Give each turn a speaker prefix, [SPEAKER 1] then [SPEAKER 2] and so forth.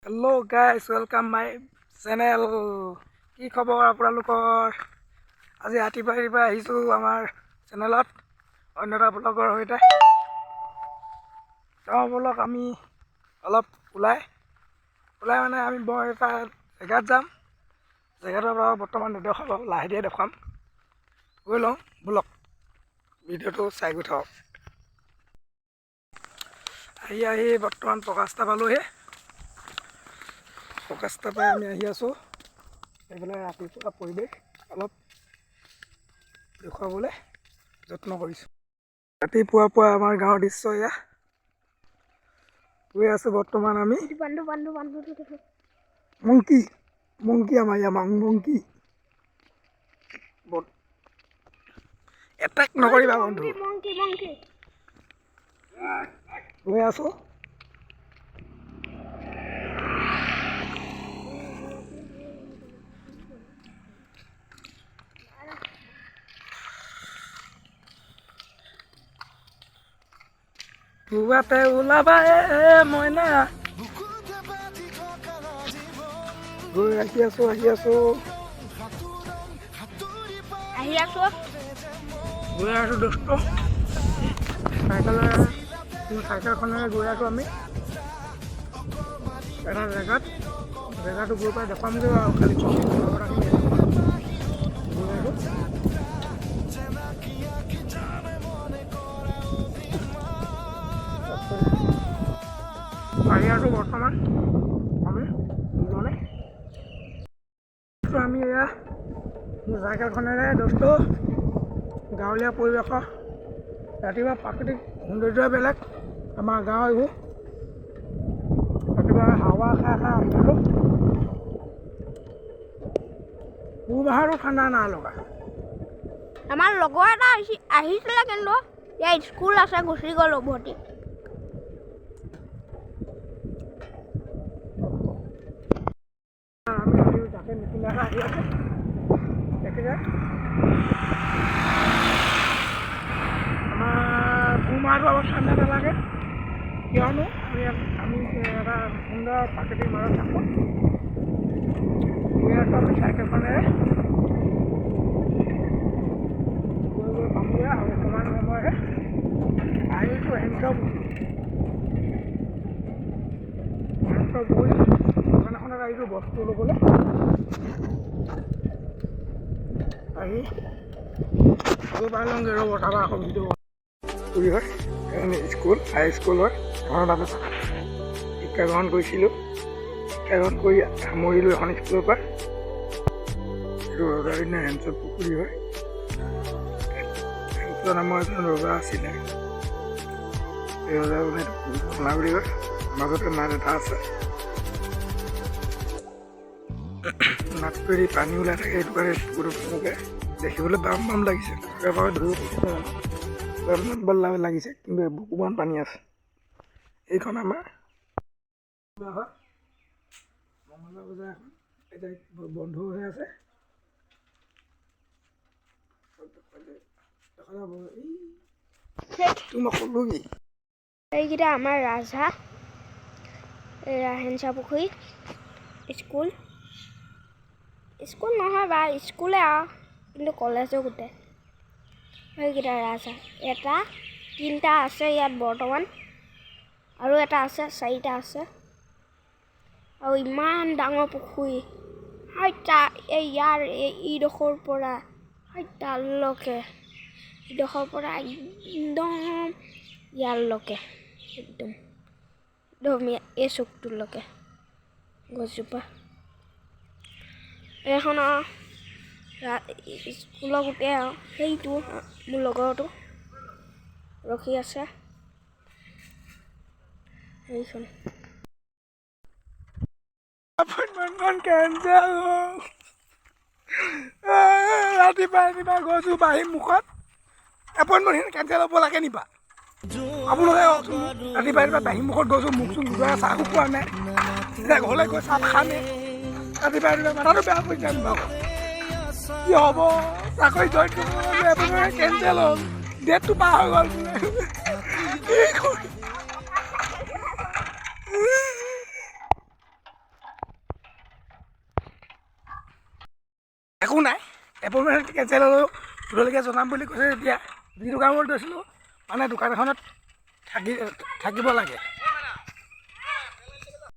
[SPEAKER 1] Hello' guys welcome my channel. কি খবৰ আপোনালোকৰ? আজি ৰাতিপুৱা আহিছোঁ আমাৰ চেনেলত অন্য এটা ব্লগৰ সৈতে। তেওঁ ব্লগ আমি অলপ ওলাই মানে আমি বৰ এটা জেগাত যাম। জেগাটোৰ পৰা বৰ্তমান নেদেখাওঁ, লাহে ধীৰে দেখুৱাম। গৈ লওঁ ব্লগ, ভিডিঅ'টো চাই গৈ থাকক। আহি বৰ্তমান প্ৰকাশটা পালোঁহি। প্ৰকাশটা পাই আমি আহি আছোঁ। এইফালে ৰাতিপুৱা পৰিৱেশ অলপ দেখুৱাবলৈ যত্ন কৰিছোঁ। ৰাতিপুৱা আমাৰ গাঁৱৰ দৃশ্য এয়া। গৈ আছোঁ বৰ্তমান আমি মংকি আমাৰ ইয়াৰ মংকি। এটেক নকৰিবা বন্ধু। গৈ আছোঁ। পুৱাতে ওলাবা মইনা। গৈ আহি আছোঁ। গৈ আছোঁ দোস্ত। চাইকেলখনেৰে গৈ আছোঁ আমি এটা জেগাটো গৈ পাই দেখুৱামগৈ আৰু খালি গৈ আছোঁ। আহি আছোঁ বৰ্তমান আমি এয়া চাইকেলখনেৰে দোস্ত। গাঁৱলীয়া পৰিৱেশৰ ৰাতিপুৱা প্ৰাকৃতিক সৌন্দৰ্য বেলেগ। আমাৰ গাঁও এইবোৰ ৰাতিপুৱা হাৱা খাই আহি আছোঁ। পুহমাহতো ঠাণ্ডা নাই লগা।
[SPEAKER 2] আমাৰ লগৰ এটা আহিছিলে, কিন্তু ইয়াৰ স্কুল আছে, গুচি গ'ল উভতি।
[SPEAKER 1] আমি যাকে নিচিনাকৈ আহি আছোঁ। দেখিছে আমাৰ পুহমাহটো অলপ ঠাণ্ডা নালাগে, কিয়নো আমি এটা সুন্দৰ প্ৰাকৃতিক মাজত থাকোঁ। গৈ আছোঁ আমি চাইকেলখনেৰে। গৈ পামগৈ আৰু অকণমান সময়হে আহিছোঁ। বহি দোকান এখনত আহিছোঁ বস্তু ল'বলৈ। আহি গৈ পাই লওঁগৈ ৰ'ব, তাৰপৰা আকৌ ভিডিঅ' হয়। স্কুল হাইস্কুল হয়, এখন আমি শিক্ষা গ্ৰহণ কৰিছিলোঁ। শিক্ষা গ্ৰহণ কৰি সামৰিলোঁ এখন স্কুলৰ পৰা। এইটো ৰজাদিনীয়া হেঞ্চৰ পুখুৰী হয়। হেঞ্চৰ নামৰ এজন ৰজা আছিলে। এই ৰজাজনে খোলা বুলি কয়। মাজতে নাট এটা আছে, নাটটো পানী ওলাই থাকে। সেইটো কাৰণে তেনেকৈ দেখিবলৈ বাম লাগিছে। ধৰিব লাগিছে, কিন্তু বুকুমান পানী আছে। এইখন আমাৰ মঙলবাৰ বজাৰ এখন এতিয়া বন্ধ হৈ আছে।
[SPEAKER 2] এইকেইটা আমাৰ ৰাজহাঁহ, হেঞ্চা পুখুৰী স্কুল নহয় বা স্কুলে আৰু, কিন্তু কলেজো গোটেই। সেইকেইটা ৰাজহাঁহ, এটা 3টা আছে ইয়াত বৰ্তমান, আৰু এটা আছে, 4টা আছে। আৰু ইমান ডাঙৰ পুখুৰী, এইডোখৰ পৰা তালৈকে, ইডোখৰ পৰা একদম ইয়ালৈকে, একদম এই চুকটোলৈকে গছজোপা। এখন স্কুলৰ গোটেই আৰু সেইটো মোৰ লগৰটো ৰখি আছে। সেইখন
[SPEAKER 1] ৰাতিপুৱা গৈছোঁ বাহিৰ মুখত। এপইণ্টমেণ্ট কেঞ্চেল হ'ব লাগে নিবা আপোনালোকে ৰাতিপুৱা বাহিৰ মুখত গৈছোঁ, মুখ চুখ ধোৱা, চাহো খোৱা নাই। এতিয়া ঘৰলৈ গৈ চাহ খামেই। ৰাতিপুৱা মাথাটো বেয়া কৰি যাম বাৰু। কি হ'ব, চাকৰি জইন কৰিবলৈ এপইণ্টমেণ্ট কেঞ্চেল হ'ল, ডেটটো পাৰ হৈ গ'ল বোলে। কি কৰি একো নাই এপইণ্টমেণ্ট কেঞ্চেল হ'লেও গধূলিকৈ জনাম বুলি কৈছে এতিয়া যি দোকানত গৈছিলোঁ মানে দোকান এখনত থাকিব লাগে